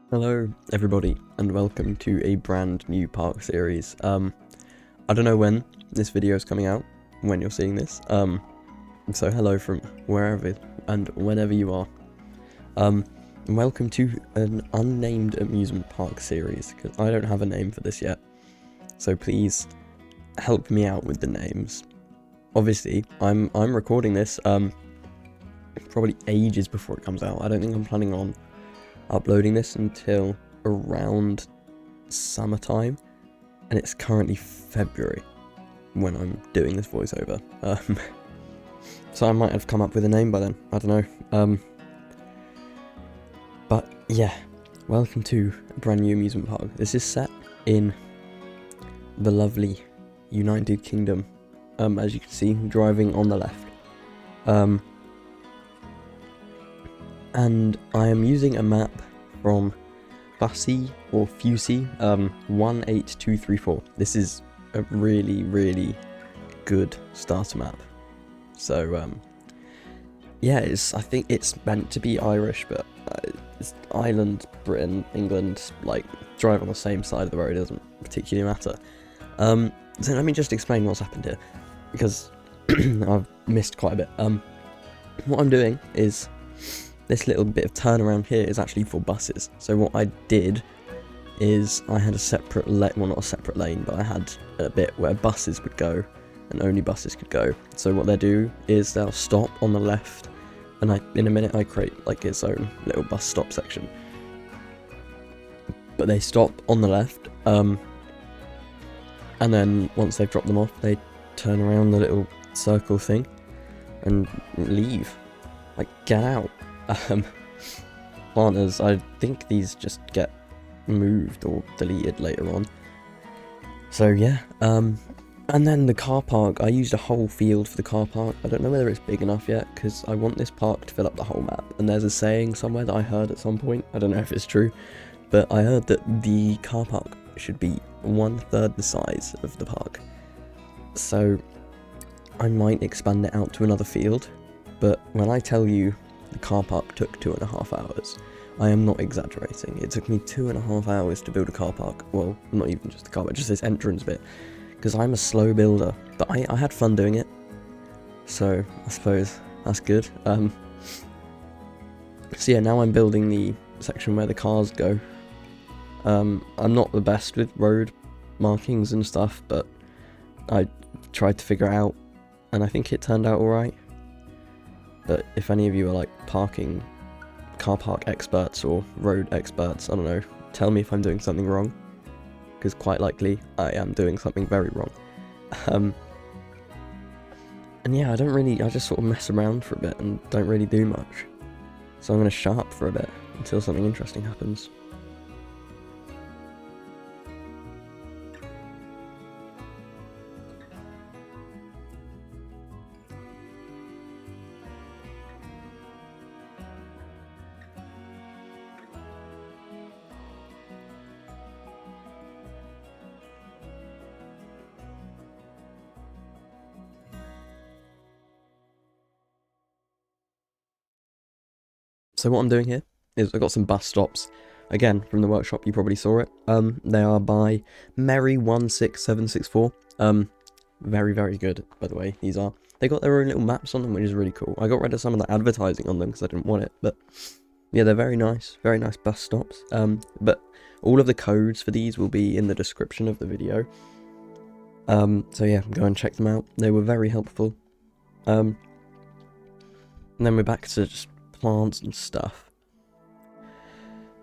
Hello everybody and welcome to a brand new park series. I don't know when this video is coming out, when you're seeing this, so hello from wherever and whenever you are. Welcome to an unnamed amusement park series, because I don't have a name for this yet, so please help me out with the names. Obviously, I'm recording this, probably ages before it comes out. I don't think I'm planning on uploading this until around summertime, and it's currently February when I'm doing this voiceover. So I might have come up with a name by then, I don't know. But yeah, welcome to a brand new amusement park. This is set in the lovely United Kingdom, as you can see, driving on the left. And I am using a map from Fussy or Fusey 18234. This is a really good starter map. So yeah, I think it's meant to be Irish, but it's Ireland, Britain, England, like drive on the same side of the road, doesn't particularly matter. So let me just explain what's happened here, because I've missed quite a bit. What I'm doing is, this little bit of turnaround here is actually for buses. So what I did is I had a separate lane, well not a separate lane, but I had a bit where buses would go and only buses could go. So what they do is they'll stop on the left, and in a minute I create like its own little bus stop section. But they stop on the left, and then once they've dropped them off, they turn around the little circle thing and leave. Like, get out. Planters, I think these just get moved or deleted later on. So yeah, and then the car park, I used a whole field for the car park. I don't know whether it's big enough yet, because I want this park to fill up the whole map. And there's a saying somewhere that I heard at some point, I don't know if it's true, but I heard that the car park should be 1/3 the size of the park. So I might expand it out to another field, but when I tell you the car park took 2.5 hours, I am not exaggerating. It took me 2.5 hours to build a car park. Well, not even just the car park, just this entrance bit, because I'm a slow builder, but I had fun doing it, so I suppose that's good. So yeah, now I'm building the section where the cars go. I'm not the best with road markings and stuff, but I tried to figure it out, and I think it turned out alright. But if any of you are like car park experts or road experts, I don't know, tell me if I'm doing something wrong, because quite likely I am doing something very wrong. And yeah, I just sort of mess around for a bit and don't really do much. So I'm going to shut up for a bit until something interesting happens. So what I'm doing here is I've got some bus stops, again from the workshop, you probably saw it. They are by Merry 16764. Very good, by the way, these are. They got their own little maps on them, which is really cool. I got rid of some of the advertising on them because I didn't want it, but yeah, they're very nice bus stops. But all of the codes for these will be in the description of the video. So yeah, go and check them out. They were very helpful. And then we're back to just plants and stuff.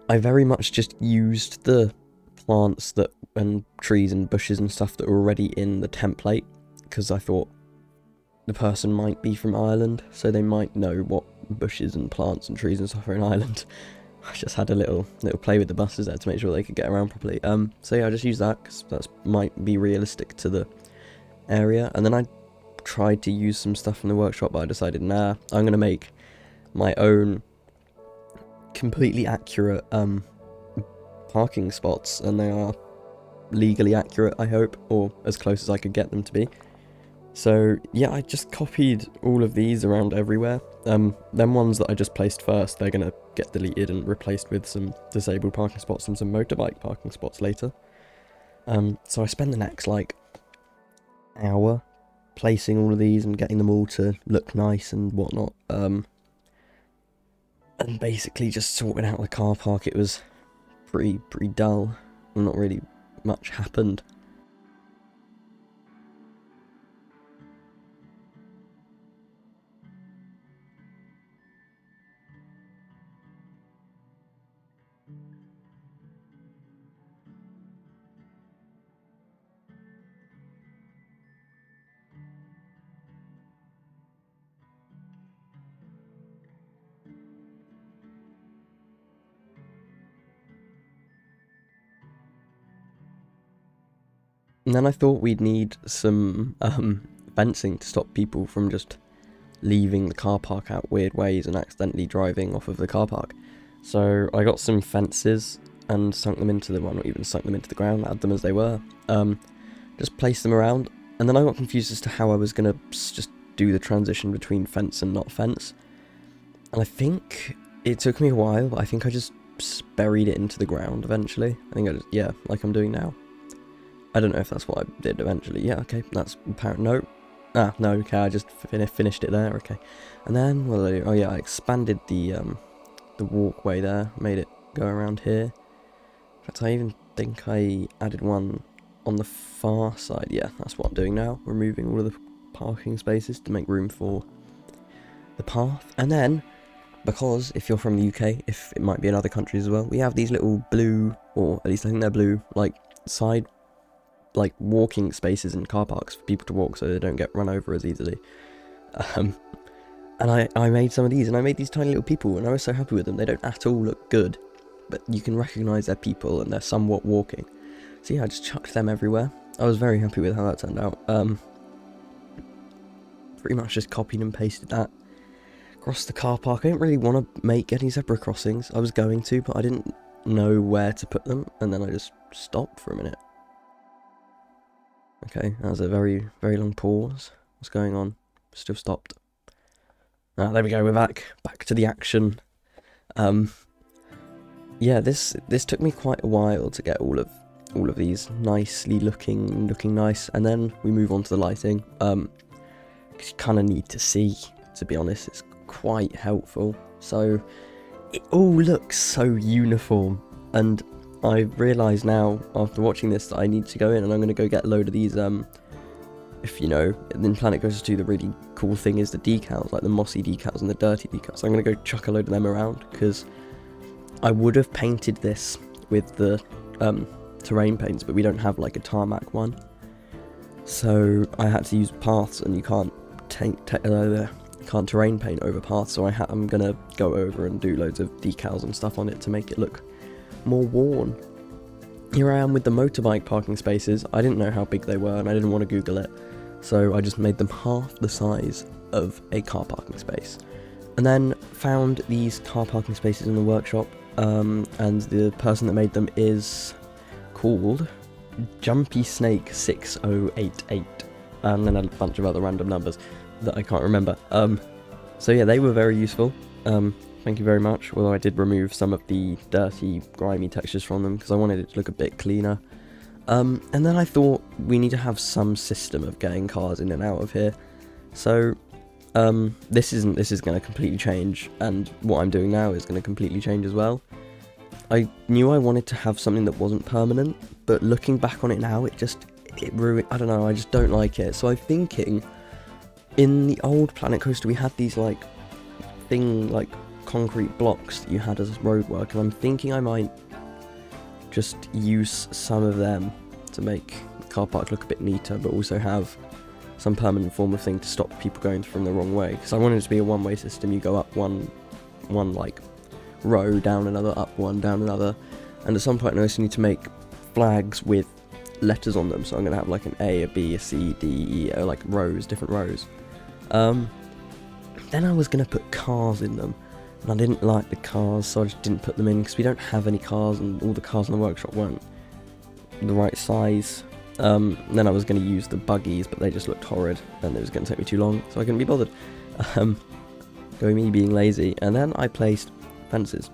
I very much just used the plants and trees and bushes and stuff that were already in the template, because I thought the person might be from Ireland, so they might know what bushes and plants and trees and stuff are in Ireland. I just had a little play with the buses there to make sure they could get around properly. So yeah, I just used that because that might be realistic to the area. And then I tried to use some stuff from the workshop, but I decided, nah, I'm going to make my own completely accurate parking spots, and they are legally accurate, I hope, or as close as I could get them to be. So yeah, I just copied all of these around everywhere, Them ones that I just placed first, they're gonna get deleted and replaced with some disabled parking spots and some motorbike parking spots later. So I spend the next, like, hour placing all of these and getting them all to look nice and whatnot. And basically just sorting out the car park. It was pretty dull. Not really much happened. And then I thought we'd need some fencing to stop people from just leaving the car park out weird ways and accidentally driving off of the car park. So I got some fences and sunk them into the, well, not even sunk them into the ground, had them as they were. Just placed them around, and then I got confused as to how I was going to just do the transition between fence and not fence. And I think it took me a while, but I think I just buried it into the ground eventually. I think I just, yeah, like I'm doing now. I don't know if that's what I did eventually. Yeah, okay, that's apparent. No. No, okay, I just finished it there, okay. And then, what did I do? Oh yeah, I expanded the walkway there, made it go around here. In fact, I even think I added one on the far side. Yeah, that's what I'm doing now, removing all of the parking spaces to make room for the path. And then, because if you're from the UK, if it might be in other countries as well, we have these little blue, or at least I think they're blue, like side, like walking spaces in car parks for people to walk so they don't get run over as easily. And I made some of these, and I made these tiny little people, and I was so happy with them. They don't at all look good, but you can recognise they're people and they're somewhat walking. So yeah, I just chucked them everywhere. I was very happy with how that turned out. Pretty much just copied and pasted that across the car park. I didn't really want to make any zebra crossings. I was going to, but I didn't know where to put them, and then I just stopped for a minute. Okay, that was a very long pause. What's going on? Still stopped. Ah, there we go, we're back to the action. Yeah, this took me quite a while to get all of these nicely looking nice, and then we move on to the lighting. Because you kind of need to see, to be honest. It's quite helpful. So it all looks so uniform, and I realise now after watching this that I need to go in and I'm going to go get a load of these. If you know, in Planet Coaster 2, the really cool thing is the decals, like the mossy decals and the dirty decals. So I'm going to go chuck a load of them around, because I would have painted this with the terrain paints, but we don't have like a tarmac one. So I had to use paths, and you can't terrain paint over paths. So I'm going to go over and do loads of decals and stuff on it to make it look more worn. Here I am with the motorbike parking spaces. I didn't know how big they were, and I didn't want to Google it. So I just made them half the size of a car parking space. And then found these car parking spaces in the workshop, and the person that made them is called Jumpy Snake 6088, and then a bunch of other random numbers that I can't remember. So yeah, they were very useful. Thank you very much, although I did remove some of the dirty, grimy textures from them because I wanted it to look a bit cleaner. And then I thought we need to have some system of getting cars in and out of here. So this is going to completely change, and what I'm doing now is going to completely change as well. I knew I wanted to have something that wasn't permanent, but looking back on it now, it ruined. I don't know, I just don't like it. So I'm thinking, in the old Planet Coaster, we had these like concrete blocks that you had as roadwork, and I'm thinking I might just use some of them to make the car park look a bit neater, but also have some permanent form of thing to stop people going from the wrong way, because I wanted it to be a one-way system. You go up one like row, down another, up one, down another, and at some point I also need to make flags with letters on them, so I'm going to have like an A, a B, a C, D, E, like rows, different rows. Then I was going to put cars in them, and I didn't like the cars, so I just didn't put them in, because we don't have any cars, and all the cars in the workshop weren't the right size. Then I was going to use the buggies, but they just looked horrid, and it was going to take me too long, so I couldn't be bothered. Going me being lazy. And then I placed fences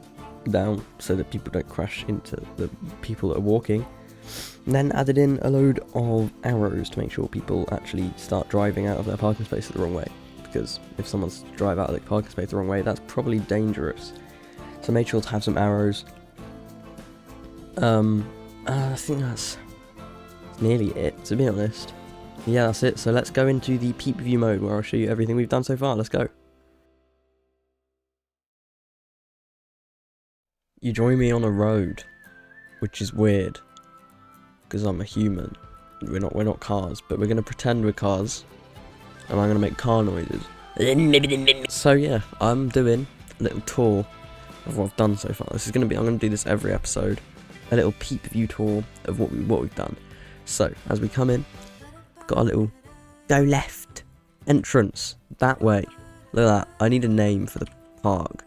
down so that people don't crash into the people that are walking. And then added in a load of arrows to make sure people actually start driving out of their parking space the wrong way. Because if someone's drive out of the parking space the wrong way, that's probably dangerous. So made sure to have some arrows. I think that's nearly it, to be honest. Yeah, that's it. So let's go into the peep view mode where I'll show you everything we've done so far. Let's go. You join me on a road, which is weird, because I'm a human. We're not cars, but we're gonna pretend we're cars, and I'm gonna make car noises. So yeah, I'm doing a little tour of what I've done so far. I'm gonna do this every episode, a little peep view tour of what we've done. So as we come in, we've got a little go left entrance that way. Look at that. I need a name for the park.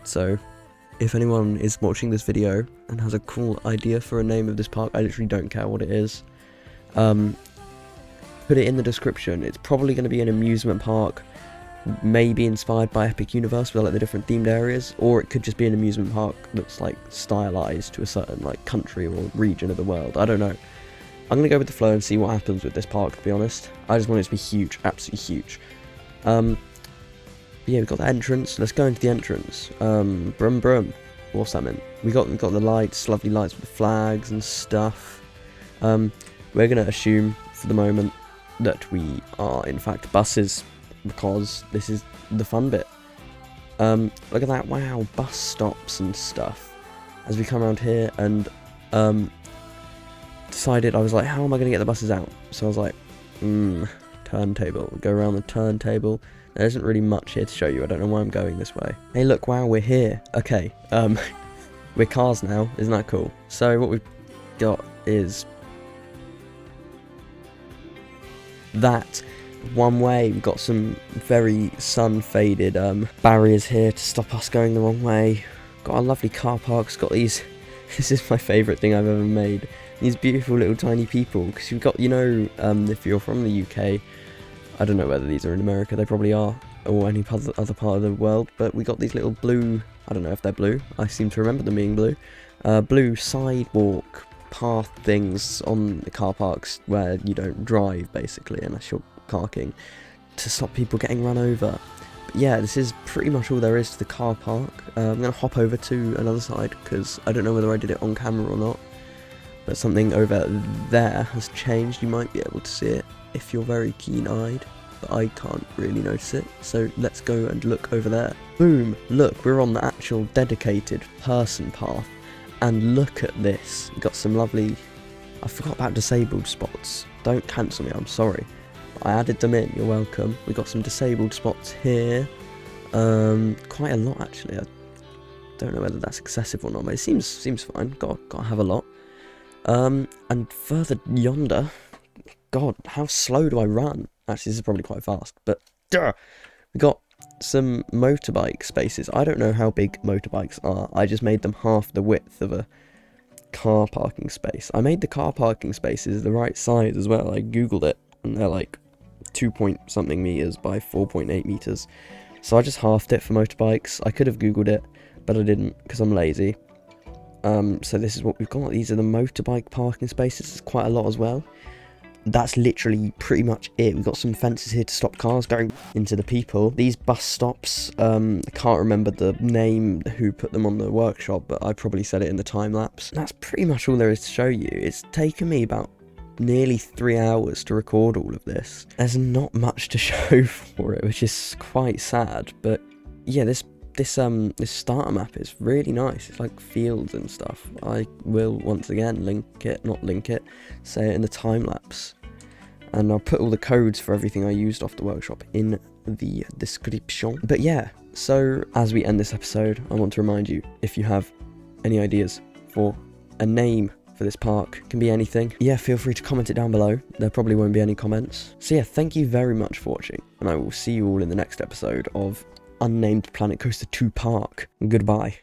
So if anyone is watching this video and has a cool idea for a name of this park, I literally don't care what it is. Put it in the description. It's probably going to be an amusement park, maybe inspired by Epic Universe with like the different themed areas, or it could just be an amusement park that's like stylized to a certain like country or region of the world. I don't know. I'm going to go with the flow and see what happens with this park, to be honest. I just want it to be huge, absolutely huge. Yeah, we've got the entrance. Let's go into the entrance. Brum brum. What's that mean? We got the lights, lovely lights with the flags and stuff. We're gonna assume for the moment that we are in fact buses, because this is the fun bit. Look at that! Wow, bus stops and stuff. As we come around here and decided, I was like, how am I gonna get the buses out? So I was like, turntable. Go around the turntable. There isn't really much here to show you. I don't know why I'm going this way. Hey look, wow, we're here. Okay, we're cars now. Isn't that cool? So what we've got is that one way. We've got some very sun-faded barriers here to stop us going the wrong way. Got a lovely car park. It's got these, this is my favourite thing I've ever made. These beautiful little tiny people, because you've got, you know, if you're from the UK, I don't know whether these are in America, they probably are, or any other part of the world, but we got these little blue, I don't know if they're blue, I seem to remember them being blue, blue sidewalk path things on the car parks where you don't drive, basically, unless you're parking, to stop people getting run over. But yeah, this is pretty much all there is to the car park. I'm going to hop over to another side, because I don't know whether I did it on camera or not, but something over there has changed. You might be able to see it if you're very keen-eyed, but I can't really notice it, so let's go and look over there. Boom! Look, we're on the actual dedicated person path, and look at this. We've got some lovely, I forgot about disabled spots. Don't cancel me, I'm sorry. I added them in, you're welcome. We've got some disabled spots here, quite a lot actually. I don't know whether that's excessive or not, but it seems fine. Gotta have a lot. And further yonder, God, how slow do I run? Actually, this is probably quite fast, but we got some motorbike spaces. I don't know how big motorbikes are. I just made them half the width of a car parking space. I made the car parking spaces the right size as well. I googled it, and they're like 2 point something meters by 4.8 meters. So I just halved it for motorbikes. I could have googled it, but I didn't because I'm lazy. So this is what we've got. These are the motorbike parking spaces. There's quite a lot as well. That's literally pretty much it. We've got some fences here to stop cars going into the people. These bus stops, I can't remember the name who put them on the workshop, but I probably said it in the time lapse. That's pretty much all there is to show you. It's taken me about nearly 3 hours to record all of this. There's not much to show for it, which is quite sad, but yeah, this starter map is really nice. It's like fields and stuff. I will once again say it in the time lapse, and I'll put all the codes for everything I used off the workshop in the description. But yeah, so as we end this episode, I want to remind you, if you have any ideas for a name for this park, can be anything, yeah, feel free to comment it down below. There probably won't be any comments. So yeah, thank you very much for watching, and I will see you all in the next episode of Unnamed Planet Coaster 2 Park. Goodbye.